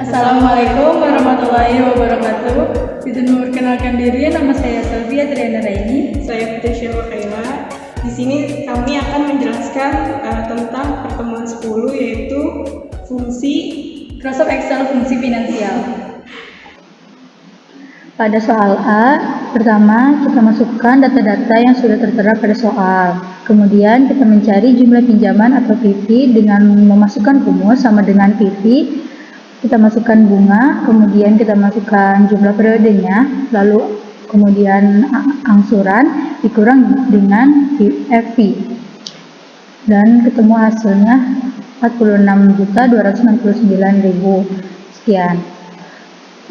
Assalamualaikum warahmatullahi wabarakatuh. Izin memperkenalkan diri, nama saya Selvia Triana Raini. Saya Putri Syarwa Khaira. Di sini kami akan menjelaskan tentang pertemuan 10, yaitu fungsi Microsoft Excel fungsi finansial. Pada soal A, pertama kita masukkan data-data yang sudah tertera pada soal. Kemudian kita mencari jumlah pinjaman atau PV dengan memasukkan rumus sama dengan PV. Kita masukkan bunga, kemudian kita masukkan jumlah periodenya, lalu kemudian angsuran dikurang dengan FV. Dan ketemu hasilnya 46.269.000 sekian.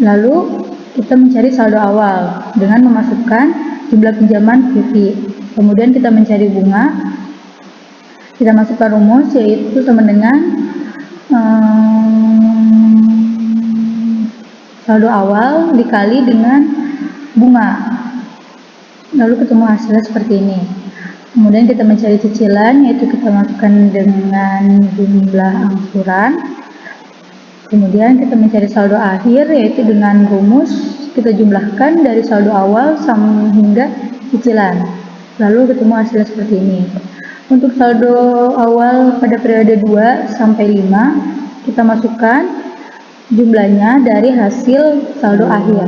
Lalu kita mencari saldo awal dengan memasukkan jumlah pinjaman PV. Kemudian kita mencari bunga. Kita masukkan rumus yaitu sama dengan saldo awal dikali dengan bunga. Lalu ketemu hasilnya seperti ini. Kemudian kita mencari cicilan, yaitu kita masukkan dengan jumlah angsuran. Kemudian kita mencari saldo akhir, yaitu dengan rumus kita jumlahkan dari saldo awal sampai hingga cicilan. Lalu ketemu hasilnya seperti ini. Untuk saldo awal pada periode 2 sampai 5, kita masukkan jumlahnya dari hasil saldo akhir.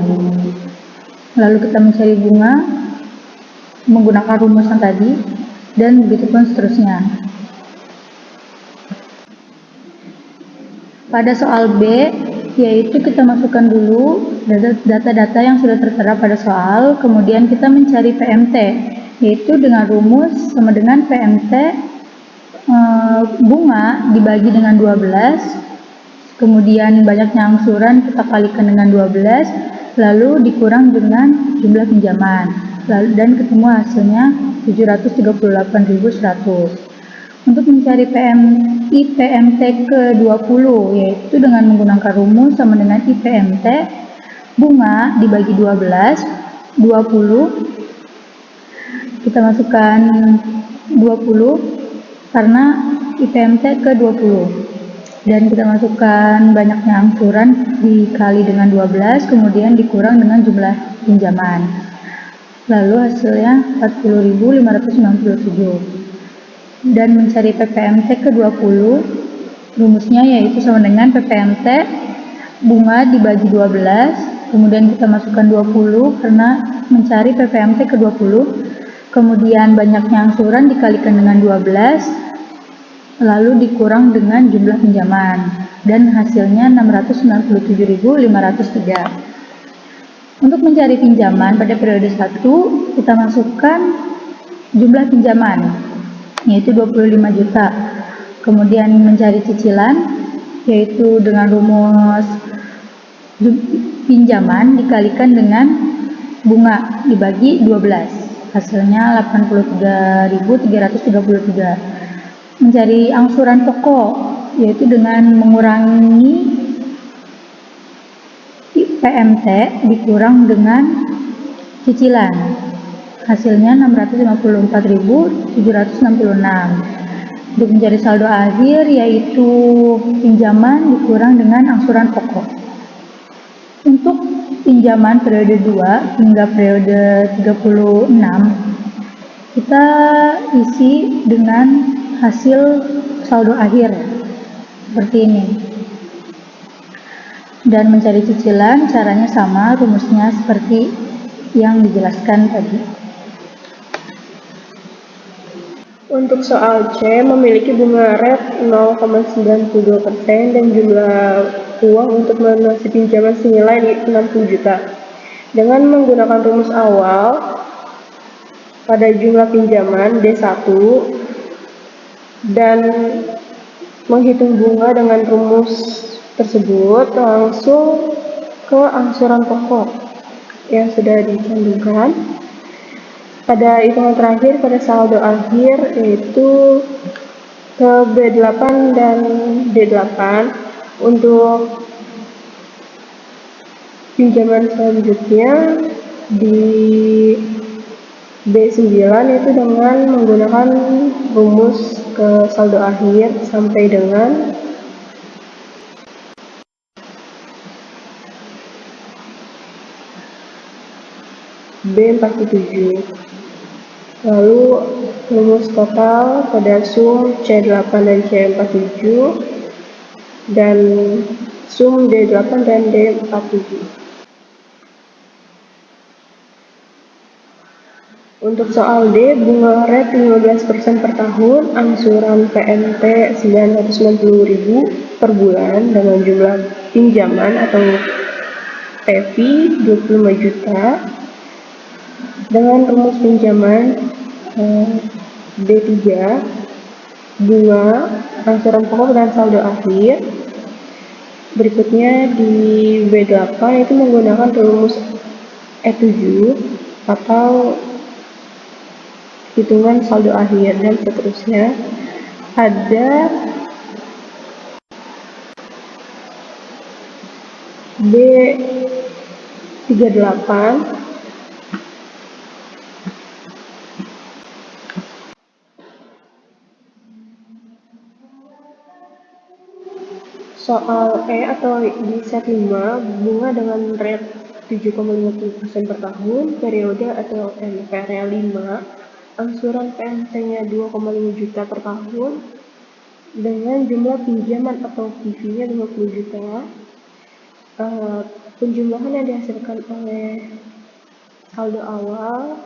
Lalu kita mencari bunga menggunakan rumusan tadi, dan begitupun seterusnya. Pada soal B, yaitu kita masukkan dulu data-data yang sudah tertera pada soal, kemudian kita mencari PMT, yaitu dengan rumus sama dengan PMT bunga dibagi dengan 12, kemudian banyaknya angsuran kita kalikan dengan 12, lalu dikurang dengan jumlah pinjaman, dan ketemu hasilnya 738.100. Untuk mencari IPMT ke-20, yaitu dengan menggunakan rumus sama dengan IPMT bunga dibagi 12, 20, kita masukkan 20 karena IPMT ke-20, dan kita masukkan banyaknya angsuran dikali dengan 12, kemudian dikurang dengan jumlah pinjaman, lalu hasilnya 40.597. Dan mencari PPMT ke-20, rumusnya yaitu sama dengan PPMT bunga dibagi 12, kemudian kita masukkan 20 karena mencari PPMT ke-20, kemudian banyaknya angsuran dikalikan dengan 12, lalu dikurang dengan jumlah pinjaman, dan hasilnya 697.503. Untuk mencari pinjaman pada periode 1, kita masukkan jumlah pinjaman, yaitu 25 juta. Kemudian mencari cicilan, yaitu dengan rumus pinjaman dikalikan dengan bunga dibagi 12, hasilnya 83.333. Mencari angsuran pokok, yaitu dengan mengurangi PMT dikurang dengan cicilan, hasilnya 654.766. Untuk mencari saldo akhir, yaitu pinjaman dikurang dengan angsuran pokok. Untuk pinjaman periode 2 hingga periode 36, kita isi dengan hasil saldo akhir seperti ini. Dan mencari cicilan caranya sama, rumusnya seperti yang dijelaskan tadi. Untuk soal C, memiliki bunga rate 0,92% dan jumlah uang untuk melunasi pinjaman senilai 60 juta. Dengan menggunakan rumus awal pada jumlah pinjaman D1 dan menghitung bunga dengan rumus tersebut, langsung ke angsuran pokok yang sudah dicantumkan. Pada hitungan terakhir pada saldo akhir, yaitu ke B8 dan D8. Untuk pinjaman selanjutnya di B9, yaitu dengan menggunakan rumus ke saldo akhir sampai dengan B47. Lalu rumus total pada sum C8 dan C47 dan sum D8 dan D47. Untuk soal D, bunga rate 15% per tahun, angsuran PNT 990.000 per bulan dengan jumlah pinjaman atau PV 25 juta dengan rumus pinjaman D3, bunga, angsuran pokok dan saldo akhir. Berikutnya di B8 itu menggunakan rumus E7 atau hitungan saldo akhir dan seterusnya. Ada B38 soal E atau di set 5, bunga dengan rate 7,50% per tahun, periode atau NPR-nya 5, angsuran PNT-nya 2,5 juta per tahun, dengan jumlah pinjaman atau PV-nya 50 juta. Penjumlahan yang dihasilkan oleh saldo awal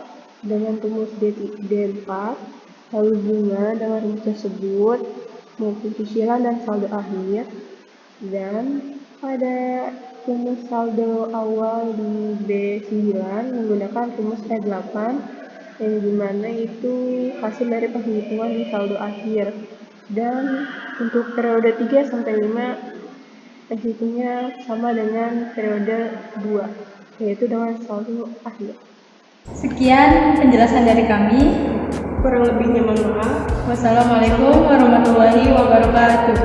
dengan rumus D4, lalu bunga dengan rumus tersebut, maupun cicilan dan saldo akhir. Dan pada rumus saldo awal di B9 menggunakan rumus E8 yang dimana itu hasil dari penghitungan di saldo akhir. Dan untuk periode 3 sampai 5 penghitungnya sama dengan periode 2, yaitu dengan saldo akhir. Sekian penjelasan dari kami. Kurang lebihnya mohon maaf. Wassalamualaikum warahmatullahi wabarakatuh.